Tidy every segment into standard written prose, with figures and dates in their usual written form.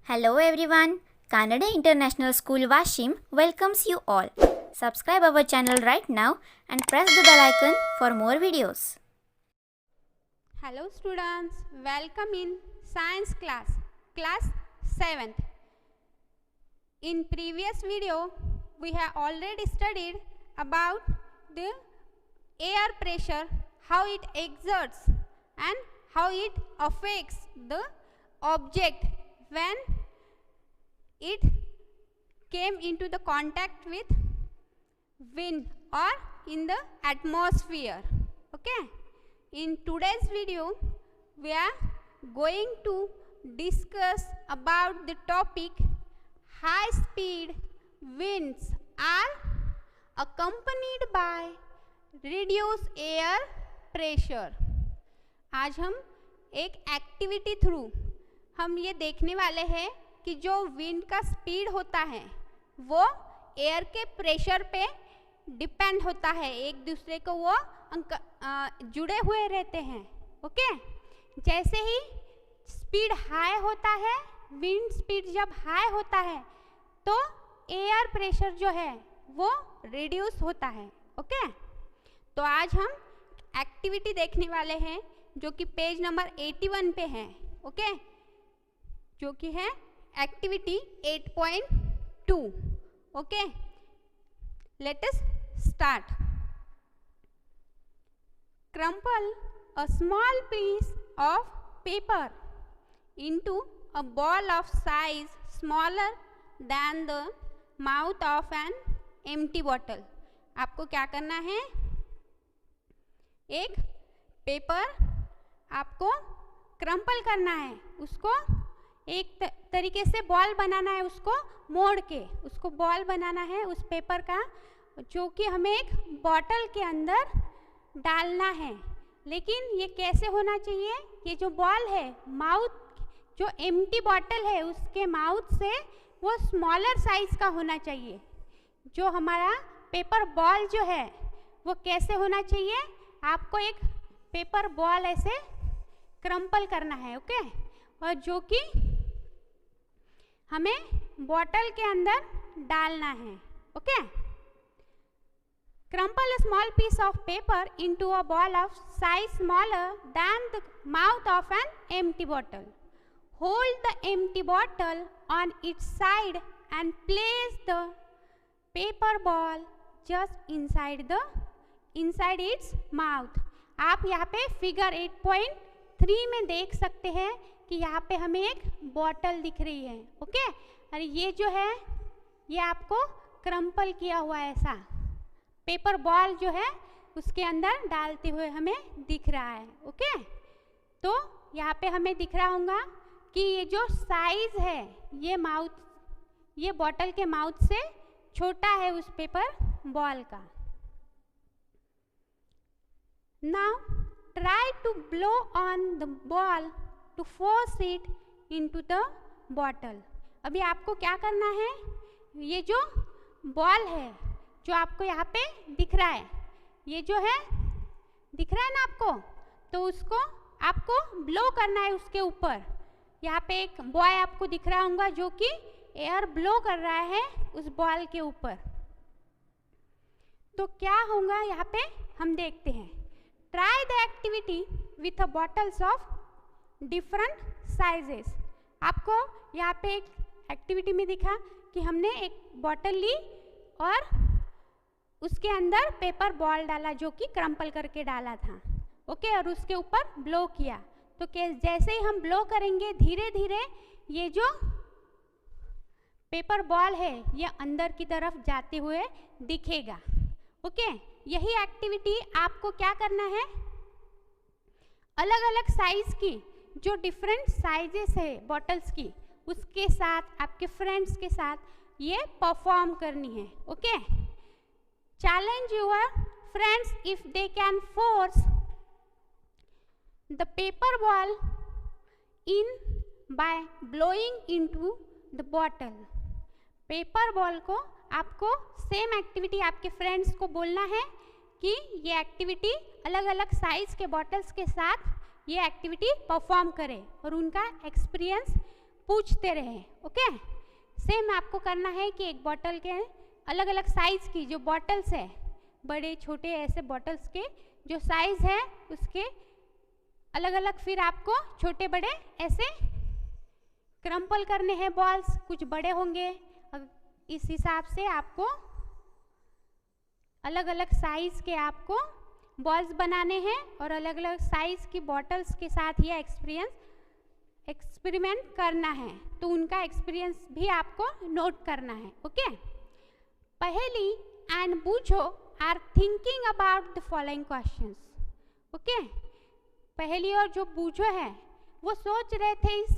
Hello everyone, Kannada International School Washim welcomes you all. Subscribe our channel right now and press the bell icon for more videos. Hello students, welcome in science class 7th. In previous video, we have already studied about the air pressure, how it exerts and how it affects the object when it came into the contact with wind or in the atmosphere. Okay. In today's video, we are going to discuss about the topic high speed winds are accompanied by reduced air pressure. आज हम एक activity through हम ये देखने वाले हैं कि जो विंड का स्पीड होता है वो एयर के प्रेशर पे डिपेंड होता है, एक दूसरे को वो जुड़े हुए रहते हैं. ओके. जैसे ही स्पीड हाई होता है, विंड स्पीड जब हाई होता है तो एयर प्रेशर जो है वो रिड्यूस होता है. ओके. तो आज हम एक्टिविटी देखने वाले हैं जो कि पेज नंबर 81 पे है. ओके. जो कि है activity 8.2. Okay. Let us start. Crumple a small piece of paper into a ball of size smaller than the mouth of an empty bottle. आपको क्या करना है? एक पेपर आपको क्रम्पल करना है, उसको एक तरीके से बॉल बनाना है, उसको मोड़ के उसको बॉल बनाना है उस पेपर का, जो कि हमें एक बॉटल के अंदर डालना है. लेकिन ये कैसे होना चाहिए? ये जो बॉल है, माउथ जो एम्प्टी बॉटल है उसके माउथ से वो स्मॉलर साइज का होना चाहिए. जो हमारा पेपर बॉल जो है वो कैसे होना चाहिए? आपको एक पेपर बॉल ऐसे क्रम्पल करना है. ओके. और जो कि हमें बॉटल के अंदर डालना है. Okay. Crumple a small piece of paper into a ball of size smaller than the mouth of an empty bottle. Hold the empty bottle on its side and place the paper ball just inside its mouth. आप यहाँ पे figure 8.3 में देख सकते हैं कि यहाँ पे हमें एक बॉटल दिख रही है. ओके. और ये जो है ये आपको क्रम्पल किया हुआ ऐसा पेपर बॉल जो है उसके अंदर डालते हुए हमें दिख रहा है. ओके. तो यहाँ पे हमें दिख रहा होगा कि ये जो साइज है ये बॉटल के माउथ से छोटा है उस पेपर बॉल का. Now try to blow on the ball to force it into the bottle. अभी आपको क्या करना है? ये जो बॉल है जो आपको यहाँ पे दिख रहा है, ये जो है दिख रहा है ना आपको, तो उसको आपको ब्लो करना है उसके ऊपर. यहाँ पे एक बॉय आपको दिख रहा होगा जो कि एयर ब्लो कर रहा है उस बॉल के ऊपर. तो क्या होगा यहाँ पे हम देखते हैं. Try the activity with a bottles of different sizes. आपको यहाँ पे एक एक्टिविटी में दिखा कि हमने एक बॉटल ली और उसके अंदर पेपर बॉल डाला जो कि क्रम्पल करके डाला था. ओके. और उसके ऊपर ब्लो किया. तो जैसे ही हम ब्लो करेंगे धीरे धीरे ये जो पेपर बॉल है ये अंदर की तरफ जाते हुए दिखेगा. ओके. यही एक्टिविटी आपको क्या करना है? अलग अलग साइज की जो डिफरेंट साइजेस है बॉटल्स की, उसके साथ आपके फ्रेंड्स के साथ ये परफॉर्म करनी है. Okay. Challenge your friends if they can force the paper ball in by blowing into the bottle. Paper ball को आपको सेम एक्टिविटी आपके फ्रेंड्स को बोलना है कि ये एक्टिविटी अलग अलग साइज के बॉटल्स के साथ ये एक्टिविटी परफॉर्म करें और उनका एक्सपीरियंस पूछते रहें। ओके, सेम आपको करना है कि एक बॉटल के अलग अलग साइज़ की जो बॉटल्स है, बड़े छोटे ऐसे बॉटल्स के जो साइज़ है उसके अलग अलग फिर आपको छोटे बड़े ऐसे क्रम्पल करने हैं बॉल्स, कुछ बड़े होंगे, इस हिसाब से आपको अलग अलग साइज़ के आपको बॉल्स बनाने हैं और अलग अलग साइज़ की बॉटल्स के साथ ये एक्सपेरिमेंट करना है। तो उनका एक्सपीरियंस भी आपको नोट करना है। ओके, पहेली एंड बूझो are thinking about the following questions. Okay, पहेली और जो बूझो है वो सोच रहे थे इस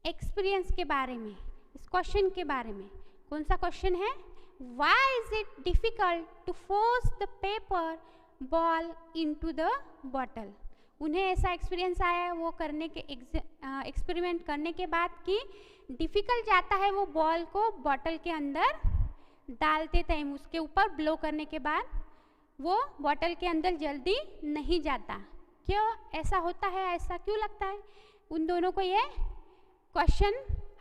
एक्सपीरियंस के बारे में, इस क्वेश्चन के बारे में। कौन सा क्वेश्चन है? Why is it difficult to force the paper ball into the bottle. उन्हें ऐसा एक्सपीरियंस आया वो करने के एक्सपेरिमेंट करने के बाद कि डिफ़िकल्ट जाता है वो बॉल को बॉटल के अंदर डालते टाइम, उसके ऊपर ब्लो करने के बाद वो बॉटल के अंदर जल्दी नहीं जाता। क्यों ऐसा होता है, ऐसा क्यों लगता है? उन दोनों को ये क्वेश्चन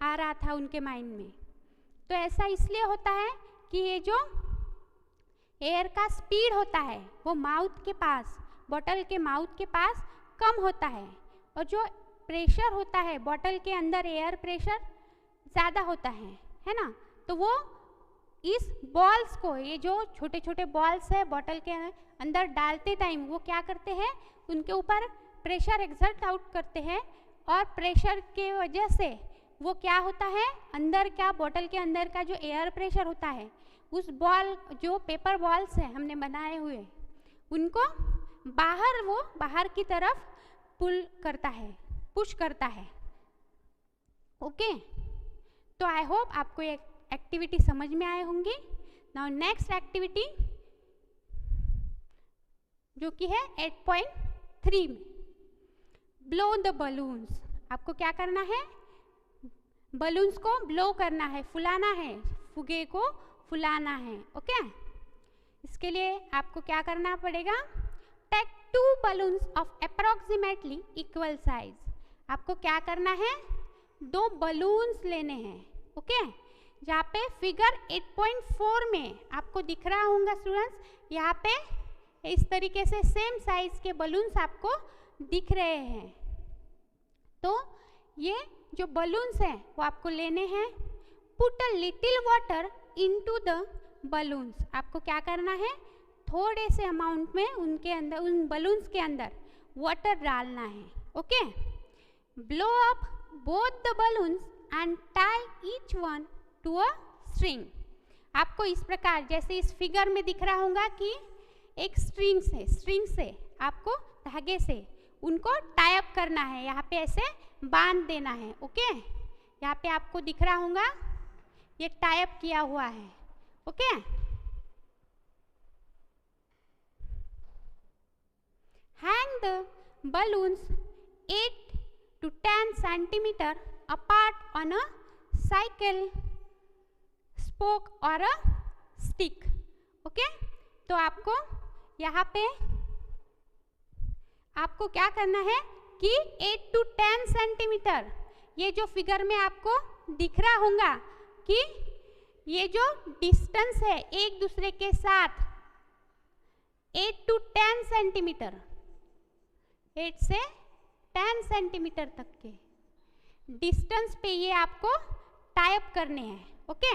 आ रहा था उनके माइंड में। तो ऐसा इसलिए होता है कि ये जो एयर का स्पीड होता है वो माउथ के पास, बॉटल के माउथ के पास कम होता है, और जो प्रेशर होता है बॉटल के अंदर, एयर प्रेशर ज़्यादा होता है ना। तो वो इस बॉल्स को, ये जो छोटे छोटे बॉल्स है बॉटल के अंदर डालते टाइम वो क्या करते हैं, उनके ऊपर प्रेशर एक्सर्ट आउट करते हैं, और प्रेशर के वजह से वो क्या होता है, अंदर क्या बॉटल के अंदर का जो एयर प्रेशर होता है उस बॉल, जो पेपर बॉल्स हैं हमने बनाए हुए, उनको बाहर की तरफ पुल करता है, पुश करता है। ओके, तो आई होप आपको ये एक्टिविटी समझ में आए होंगी। नाउ नेक्स्ट एक्टिविटी जो कि है 8.3 में, ब्लो द बलून्स। आपको क्या करना है, बलून्स को ब्लो करना है, फुलाना है, फुगे को फुलाना है। ओके, इसके लिए आपको क्या करना पड़ेगा, take 2 balloons of approximately equal size. आपको क्या करना है, 2 बलून्स लेने हैं। ओके, जहाँ पे फिगर 8.4 में आपको दिख रहा होगा स्टूडेंट्स, यहाँ पे इस तरीके से सेम साइज के बलून्स आपको दिख रहे हैं। तो ये जो बलून्स हैं वो आपको लेने हैं। Put a little water into the balloons. आपको क्या करना है, थोड़े से अमाउंट में उनके अंदर, उन बलून्स के अंदर वाटर डालना है। Okay, blow up both the balloons and tie each one to a string. आपको इस प्रकार, जैसे इस फिगर में दिख रहा होगा कि एक स्ट्रिंग से आपको धागे से उनको टाई अप करना है, यहाँ पे ऐसे बांध देना है। ओके, यहाँ पे आपको दिख रहा होगा ये टाई अप किया हुआ है। Okay, hang the balloons 8 to 10 centimeter apart on a cycle spoke or a stick. Okay, तो आपको यहाँ पे आपको क्या करना है कि 8 to 10 सेंटीमीटर, ये जो फिगर में आपको दिख रहा होगा कि ये जो डिस्टेंस है एक दूसरे के साथ 8 to 10 सेंटीमीटर, 8 से 10 सेंटीमीटर तक के डिस्टेंस पे ये आपको टाई अप करने हैं। ओके,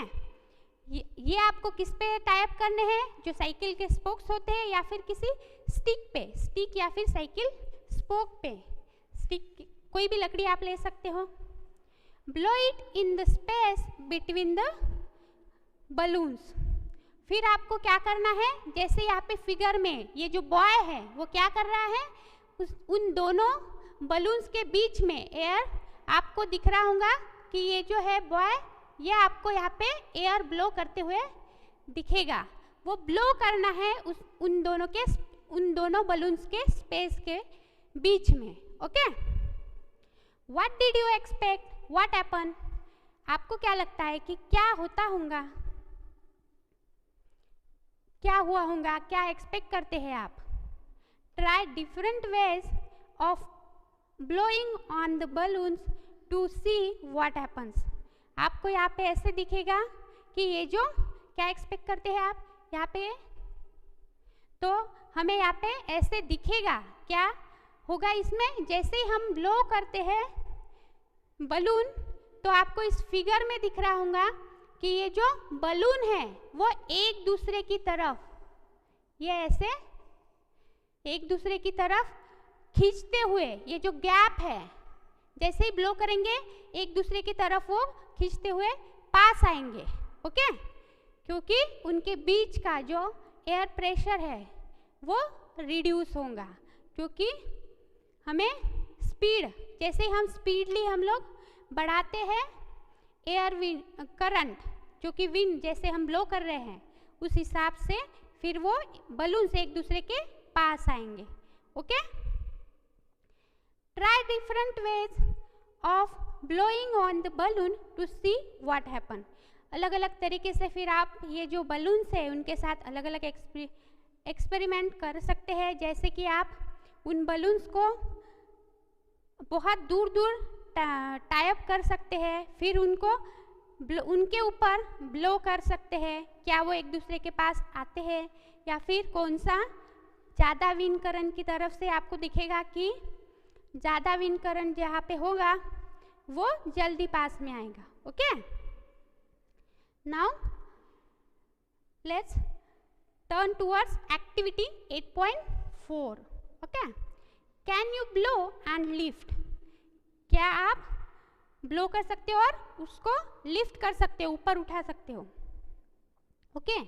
ये आपको किस पे टाई अप करने हैं, जो साइकिल के स्पोक्स होते हैं या फिर किसी स्टिक पे, स्टिक या फिर साइकिल स्पोक पे, स्टिक कोई भी लकड़ी आप ले सकते हो। Blow it in the space between the balloons. फिर आपको क्या करना है, जैसे यहाँ पे फिगर में ये जो बॉय है वो क्या कर रहा है, उन दोनों बलून्स के बीच में एयर आपको दिख रहा होगा कि ये जो है बॉय, ये आपको यहाँ पे एयर ब्लो करते हुए दिखेगा। वो ब्लो करना है उन दोनों बलून्स के स्पेस के बीच में। Okay, what did you expect, what happen. आपको क्या लगता है कि क्या होता होगा, क्या हुआ होगा, क्या एक्सपेक्ट करते हैं आप। Try different ways of blowing on the balloons to see what happens. आपको यहाँ पे ऐसे दिखेगा कि ये जो क्या एक्सपेक्ट करते हैं आप यहाँ पे, तो हमें यहाँ पे ऐसे दिखेगा। क्या होगा इसमें, जैसे ही हम ब्लो करते हैं बलून, तो आपको इस फिगर में दिख रहा होगा कि ये जो बलून है वो एक दूसरे की तरफ, ये ऐसे एक दूसरे की तरफ खींचते हुए, ये जो गैप है जैसे ही ब्लो करेंगे एक दूसरे की तरफ वो खींचते हुए पास आएंगे। ओके, क्योंकि उनके बीच का जो एयर प्रेशर है वो रिड्यूस होगा, क्योंकि हमें स्पीड, जैसे ही हम स्पीडली हम लोग बढ़ाते हैं एयर विंड करंट, जो कि विंड जैसे हम ब्लो कर रहे हैं उस हिसाब से फिर वो बलून से एक दूसरे के पास आएंगे। Okay, try different ways of blowing on the balloon to see what happen. अलग अलग तरीके से फिर आप ये जो बलून्स है उनके साथ अलग अलग एक्सपेरिमेंट कर सकते हैं। जैसे कि आप उन बलून्स को बहुत दूर दूर टाई अप कर सकते हैं, फिर उनको उनके ऊपर ब्लो कर सकते हैं, क्या वो एक दूसरे के पास आते हैं, या फिर कौन सा ज़्यादा विंड करंट की तरफ से आपको दिखेगा कि ज़्यादा विंड करंट जहाँ पे होगा वो जल्दी पास में आएगा। Okay, now let's turn towards activity 8.4। Okay, can you blow and lift. क्या आप ब्लो कर सकते हो और उसको लिफ्ट कर सकते हो, ऊपर उठा सकते हो। Okay,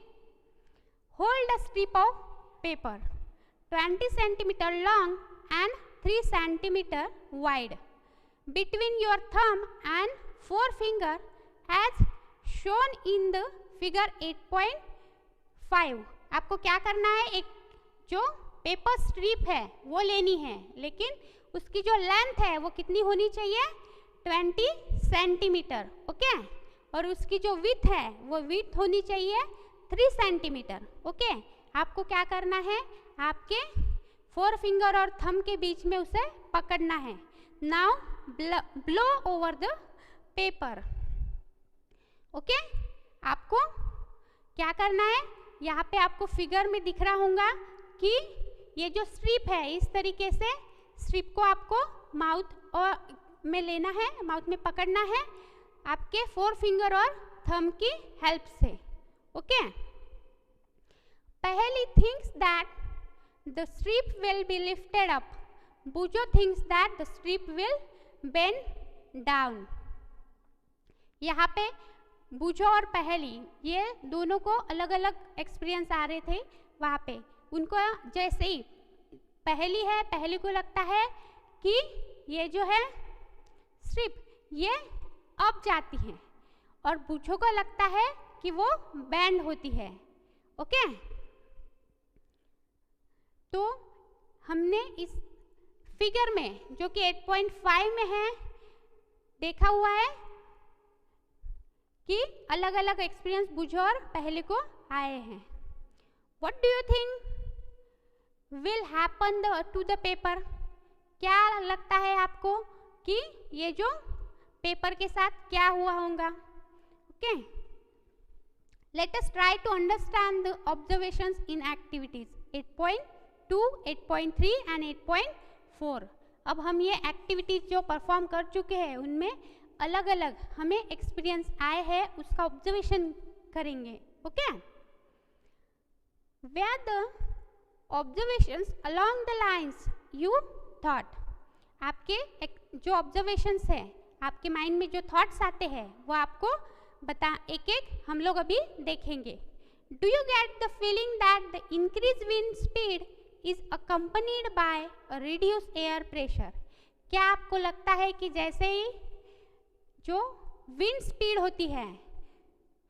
hold a strip of paper 20 centimetre long and 3 centimetre wide between your thumb and forefinger as shown in the figure 8.5। आपको क्या करना है, एक जो पेपर स्ट्रिप है वो लेनी है, लेकिन उसकी जो लेंथ है वो कितनी होनी चाहिए, 20 सेंटीमीटर। ओके, और उसकी जो विड्थ है वो विड्थ होनी चाहिए 3 सेंटीमीटर। ओके, आपको क्या करना है, आपके फोर फिंगर और थंब के बीच में उसे पकड़ना है। Now blow over the paper. Okay, आपको क्या करना है, यहाँ पे आपको फिगर में दिख रहा होगा कि ये जो स्ट्रिप है इस तरीके से स्ट्रिप को आपको माउथ और में लेना है, माउथ में पकड़ना है आपके फोर फिंगर और थंब की हेल्प से। ओके, पहली thinks that the strip will be lifted up, Bujo thinks that the strip will bend down। यहाँ पे बुझो और पहली ये दोनों को अलग अलग एक्सपीरियंस आ रहे थे। वहाँ पे उनको जैसे ही पहली है, पहली को लगता है कि ये जो है स्ट्रिप ये अप जाती है, और बुझो को लगता है कि वो बैंड होती है। ओके, तो हमने इस फिगर में जो कि 8.5 में है देखा हुआ है कि अलग अलग एक्सपीरियंस बुझो और पहले को आए हैं। What do you think will happen to the paper. क्या लगता है आपको कि ये जो पेपर के साथ क्या हुआ होगा। Okay, let us try to understand the observations in activities 8.2, 8.3 and 8.4। अब हम ये एक्टिविटीज जो परफॉर्म कर चुके हैं उनमें अलग अलग हमें एक्सपीरियंस आए हैं, उसका ऑब्जर्वेशन करेंगे। Okay, were the observations along the lines you thought. आपके जो ऑब्जर्वेशंस है, आपके माइंड में जो थॉट्स आते हैं वो आपको एक एक हम लोग अभी देखेंगे। Do you get the feeling that the increased wind speed is accompanied by a reduced air pressure? क्या आपको लगता है कि जैसे ही जो विंड स्पीड होती है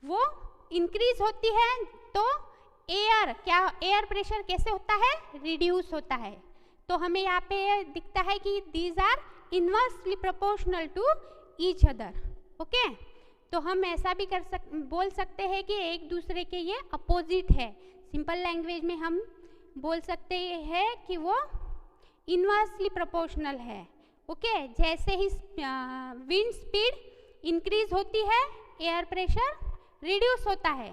वो इंक्रीज होती है तो एयर प्रेशर कैसे होता है, रिड्यूस होता है। तो हमें यहाँ पे दिखता है कि these are inversely proportional to each other। Okay, तो हम ऐसा भी बोल सकते हैं कि एक दूसरे के ये अपोजिट है। सिंपल लैंग्वेज में हम बोल सकते हैं कि वो इन्वर्सली प्रोपोर्शनल है। ओके, जैसे ही विंड स्पीड इंक्रीज होती है एयर प्रेशर रिड्यूस होता है,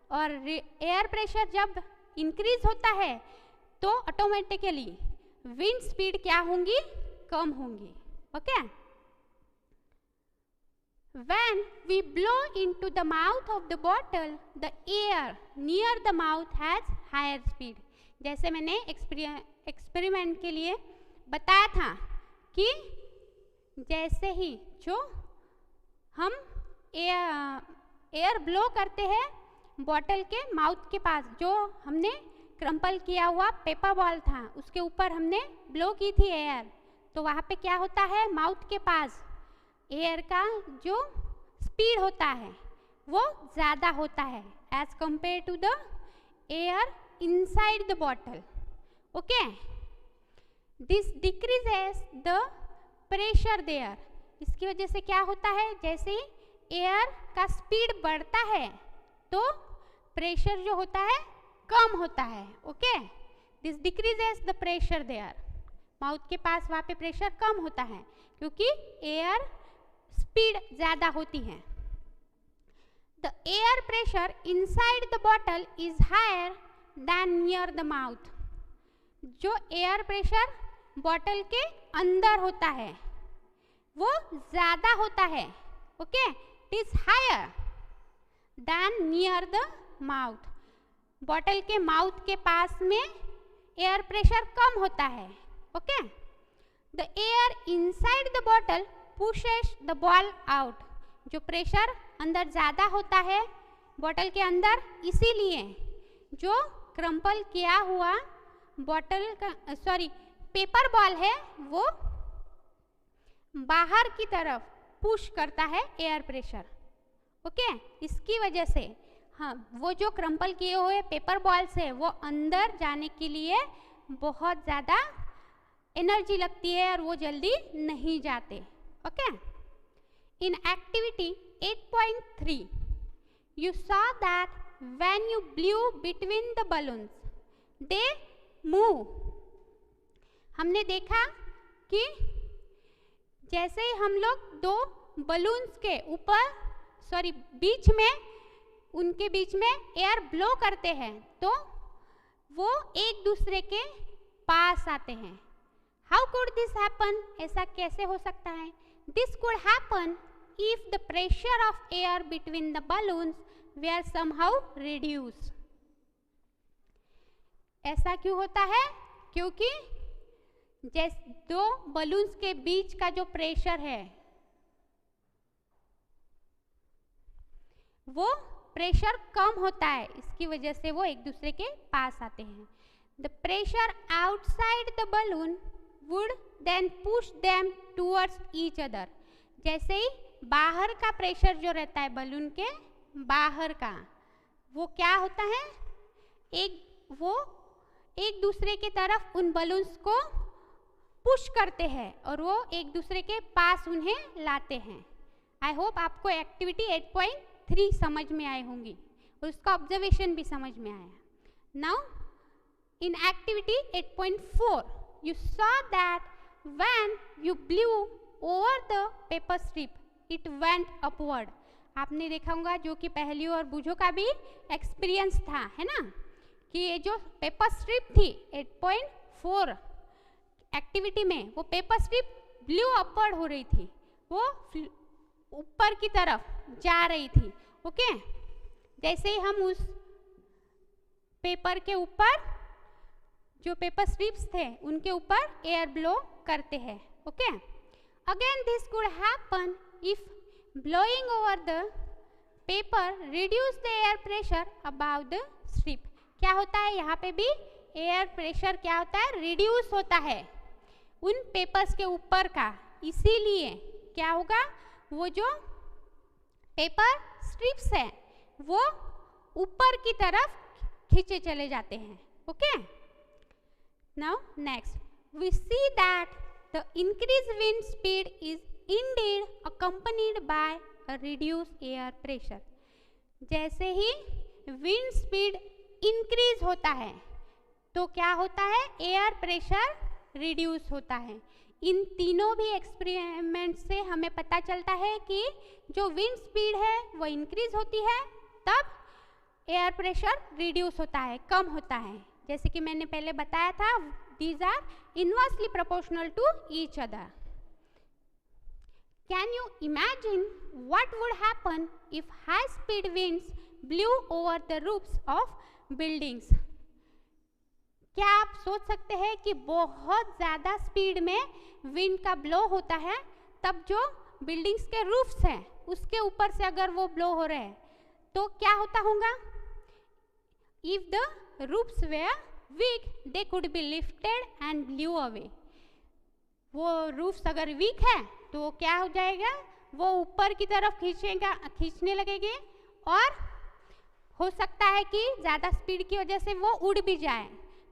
और एयर प्रेशर जब इंक्रीज होता है तो ऑटोमेटिकली विंड स्पीड क्या होंगी, कम होंगी। Okay, when we blow into the mouth of the bottle, the air near the mouth has higher speed। जैसे मैंने एक्सपेरिमेंट के लिए बताया था कि जैसे ही जो हम एयर ब्लो करते हैं बॉटल के माउथ के पास, जो हमने क्रम्पल किया हुआ पेपर बॉल था उसके ऊपर हमने ब्लो की थी एयर, तो वहाँ पे क्या होता है, माउथ के पास एयर का जो स्पीड होता है वो ज़्यादा होता है as compare to the air inside the bottle. Okay, this decreases the pressure there. इसकी वजह से क्या होता है, जैसे ही एयर का स्पीड बढ़ता है तो प्रेशर जो होता है कम होता है। Okay, this decreases the pressure there. Mouth के पास वहाँ पे प्रेशर कम होता है क्योंकि एयर स्पीड ज़्यादा होती है। The air pressure inside the bottle is higher than near the mouth. जो एयर प्रेशर बॉटल के अंदर होता है वो ज़्यादा होता है। Okay, it is higher than near the mouth. Bottle के माउथ के पास में एयर प्रेशर कम होता है। Okay, the air inside the bottle pushes the ball out. जो प्रेशर अंदर ज़्यादा होता है बॉटल के अंदर, इसीलिए जो क्रम्पल किया हुआ बॉटल का पेपर बॉल है वो बाहर की तरफ पुश करता है एयर प्रेशर। ओके, इसकी वजह से हाँ, वो जो क्रम्पल किए हुए पेपर बॉल्स है वो अंदर जाने के लिए बहुत ज़्यादा एनर्जी लगती है और वो जल्दी नहीं जाते। Okay, in activity 8.3 you saw that when you blew between the balloons they move। हमने देखा कि जैसे ही हम लोग दो बलून्स के ऊपर बीच में, उनके बीच में एयर ब्लो करते हैं तो वो एक दूसरे के पास आते हैं। How could this happen? ऐसा कैसे हो सकता है? This could happen if the pressure of air between the balloons were somehow reduced। ऐसा क्यों होता है? क्योंकि जैसे दो बलून्स के बीच का जो प्रेशर है वो प्रेशर कम होता है, इसकी वजह से वो एक दूसरे के पास आते हैं। The pressure outside the balloon would then push them towards each other। जैसे ही बाहर का प्रेशर जो रहता है बलून के बाहर का, वो क्या होता है, वो एक दूसरे की तरफ उन बलून्स को पुश करते हैं और वो एक दूसरे के पास उन्हें लाते हैं। आई होप आपको एक्टिविटी 8.3 समझ में आई होंगी और उसका ऑब्जर्वेशन भी समझ में आया। Now in activity 8.4 you saw that when you blew over the paper strip it went upward। आपने देखा होगा, जो कि पहली और बूझो का भी एक्सपीरियंस था, है ना, कि ये जो पेपर स्ट्रिप थी 8.4 एक्टिविटी में, वो पेपर स्ट्रिप ब्लू अपवर्ड हो रही थी, वो ऊपर की तरफ जा रही थी। ओके, जैसे ही हम उस पेपर के ऊपर, जो पेपर स्ट्रिप्स थे उनके ऊपर एयर ब्लो करते हैं। Okay, again this could happen if blowing over the paper reduce the air pressure about the strip. क्या होता है यहाँ पे भी एयर प्रेशर क्या होता है, रिड्यूस होता है उन पेपर्स के ऊपर का, इसीलिए क्या होगा, वो जो पेपर स्ट्रिप्स है वो ऊपर की तरफ खींचे चले जाते हैं। Okay, now next we see that the increased wind speed is indeed accompanied by a reduced air pressure। जैसे ही विंड स्पीड इंक्रीज होता है तो क्या होता है, एयर प्रेशर रिड्यूस होता है। इन तीनों भी एक्सपेरिमेंट से हमें पता चलता है कि जो विंड स्पीड है वो इंक्रीज होती है, तब एयर प्रेशर रिड्यूस होता है, कम होता है। जैसे कि मैंने पहले बताया था, these are inversely proportional to each other. Can you imagine what would happen if high speed winds blew over the roofs of buildings? क्या आप सोच सकते हैं कि बहुत ज़्यादा स्पीड में विंड का ब्लो होता है, तब जो बिल्डिंग्स के रूफ्स हैं उसके ऊपर से अगर वो ब्लो हो रहे हैं तो क्या होता होगा? If the roofs were weak, they could be lifted and blew away. वो रूफ्स अगर वीक है तो क्या हो जाएगा? वो ऊपर की तरफ खींचने लगेगी और हो सकता है कि ज़्यादा स्पीड की वजह से वो उड़ भी जाए।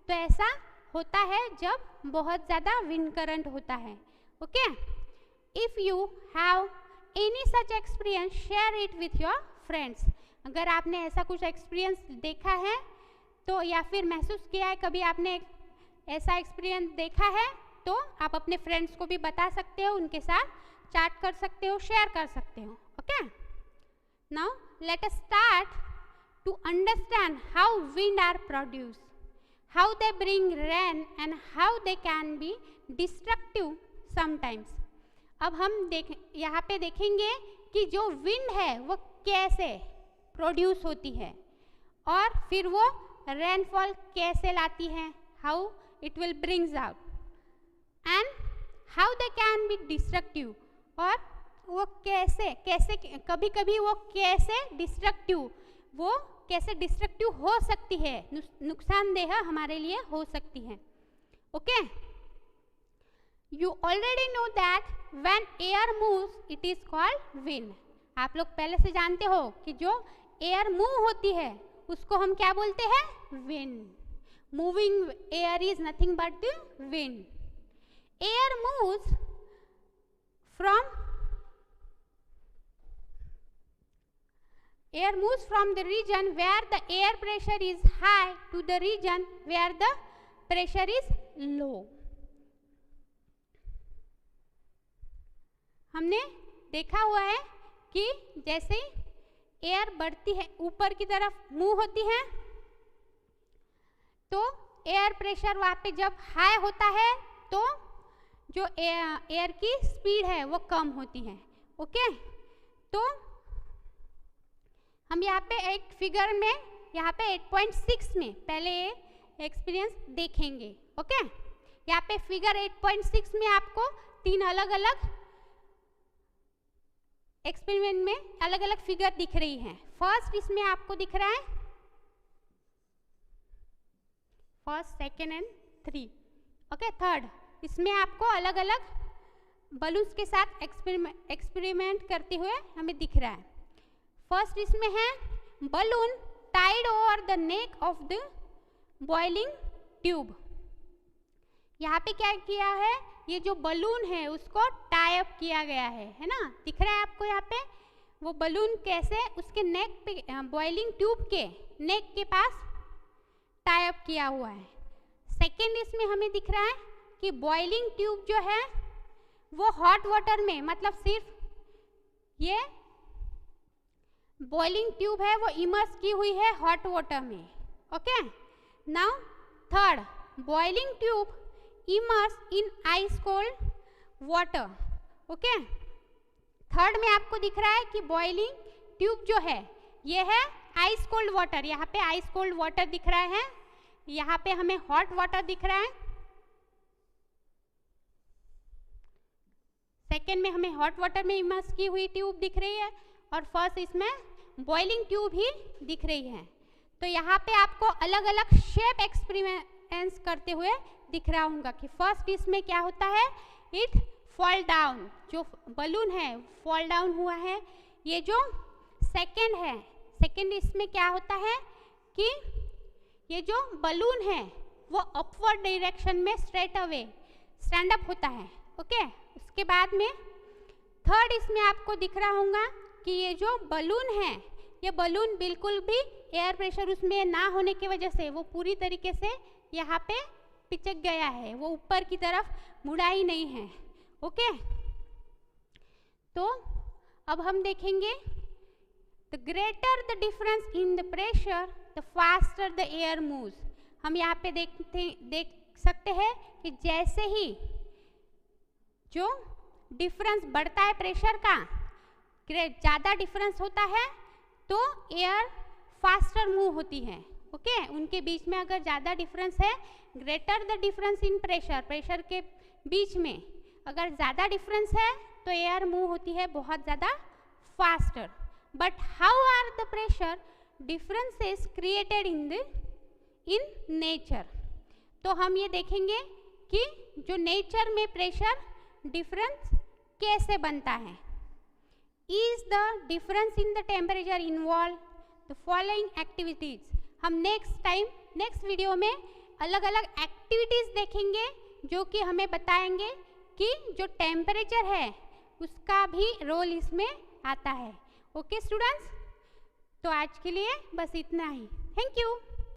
तो ऐसा होता है जब बहुत ज़्यादा विंड करंट होता है। Okay, if you have any such experience share it with your friends. अगर आपने ऐसा कुछ एक्सपीरियंस देखा है तो या फिर महसूस किया है, कभी आपने ऐसा एक्सपीरियंस देखा है, तो आप अपने फ्रेंड्स को भी बता सकते हो, उनके साथ चैट कर सकते हो, शेयर कर सकते हो। Okay, now let us start to understand how wind are produce, how they bring rain and how they can be destructive sometimes. अब हम यहाँ पे देखेंगे कि जो विंड है वो कैसे प्रोड्यूस होती है और फिर वो रेनफॉल कैसे लाती है, how it will brings out, and how they can be destructive, और वो कैसे कभी कभी वो कैसे डिस्ट्रक्टिव हो सकती है, नुकसानदेह हमारे लिए हो सकती है। Okay, you already know that when air moves it is called wind. आप लोग पहले से जानते हो कि जो एयर मूव होती है उसको हम क्या बोलते हैं? Wind. Moving air is nothing but the wind. Air moves from the region where the air pressure is high to the region where the pressure is low. हमने देखा हुआ है कि जैसे एयर बढ़ती है, ऊपर की तरफ मूव होती है, तो एयर प्रेशर वहाँ पे जब हाई होता है तो जो एयर की स्पीड है वो कम होती है। ओके, तो हम यहाँ पे एक फिगर में, यहाँ पे 8.6 में पहले ये एक्सपीरियंस देखेंगे। ओके, यहाँ पे फिगर 8.6 में आपको तीन अलग अलग एक्सपेरिमेंट में अलग अलग फिगर दिख रही हैं। फर्स्ट इसमें आपको दिख रहा है first, second and 3। Okay, third इसमें आपको अलग अलग बलून्स के साथ एक्सपेरिमेंट करते हुए हमें दिख रहा है। फर्स्ट इसमें है balloon tied over the neck of the boiling tube. यहाँ पे क्या किया है, ये जो बलून है उसको टाई अप किया गया है ना, दिख रहा है आपको यहाँ पे वो बलून कैसे उसके नेक पे, बॉइलिंग ट्यूब के नेक के पास टाई अप किया हुआ है। सेकेंड इसमें हमें दिख रहा है कि बॉइलिंग ट्यूब जो है वो हॉट वाटर में, मतलब सिर्फ ये बॉइलिंग ट्यूब है वो इमर्स की हुई है हॉट वाटर में। Okay, now third, boiling tube immerse in ice cold water. Okay, third में आपको दिख रहा है कि बॉइलिंग ट्यूब जो है ये है आइस कोल्ड वाटर। यहाँ पे आइस कोल्ड वाटर दिख रहा है, यहाँ पे हमें हॉट वाटर दिख रहा है। सेकेंड में हमें हॉट वाटर में इमर्स की हुई ट्यूब दिख रही है और फर्स्ट इसमें बॉइलिंग ट्यूब ही दिख रही है। तो यहाँ पे आपको अलग अलग शेप एक्सपेरिमेंट्स करते हुए दिख रहा होगा कि फर्स्ट इसमें क्या होता है, इट फॉल डाउन, जो बलून है फॉल डाउन हुआ है। ये जो सेकेंड है, सेकेंड इसमें क्या होता है कि ये जो बलून है वो अपवर्ड डायरेक्शन में स्ट्रेट अवे स्टैंड अप होता है। ओके, उसके बाद में थर्ड इसमें आपको दिख रहा होगा कि ये जो बलून है ये बलून बिल्कुल भी एयर प्रेशर उसमें ना होने की वजह से वो पूरी तरीके से यहाँ पे पिचक गया है, वो ऊपर की तरफ मुड़ा ही नहीं है। ओके, तो अब हम देखेंगे the greater the difference in the pressure the faster the air moves. हम यहाँ पे देख सकते हैं कि जैसे ही जो डिफरेंस बढ़ता है प्रेशर का, ज़्यादा डिफरेंस होता है तो एयर फास्टर मूव होती है। ओके, उनके बीच में अगर ज़्यादा डिफरेंस है, greater the difference in pressure, pressure के बीच में अगर ज़्यादा डिफरेंस है तो एयर मूव होती है बहुत ज़्यादा faster. But how are the pressure differences created in nature. तो हम ये देखेंगे कि जो नेचर में प्रेशर डिफरेंस कैसे बनता है। Is the difference in the temperature involve the following activities. हम नेक्स्ट वीडियो में अलग अलग एक्टिविटीज देखेंगे जो कि हमें बताएंगे कि जो टेम्परेचर है उसका भी रोल इसमें आता है। ओके स्टूडेंट्स, तो आज के लिए बस इतना ही। Thank you.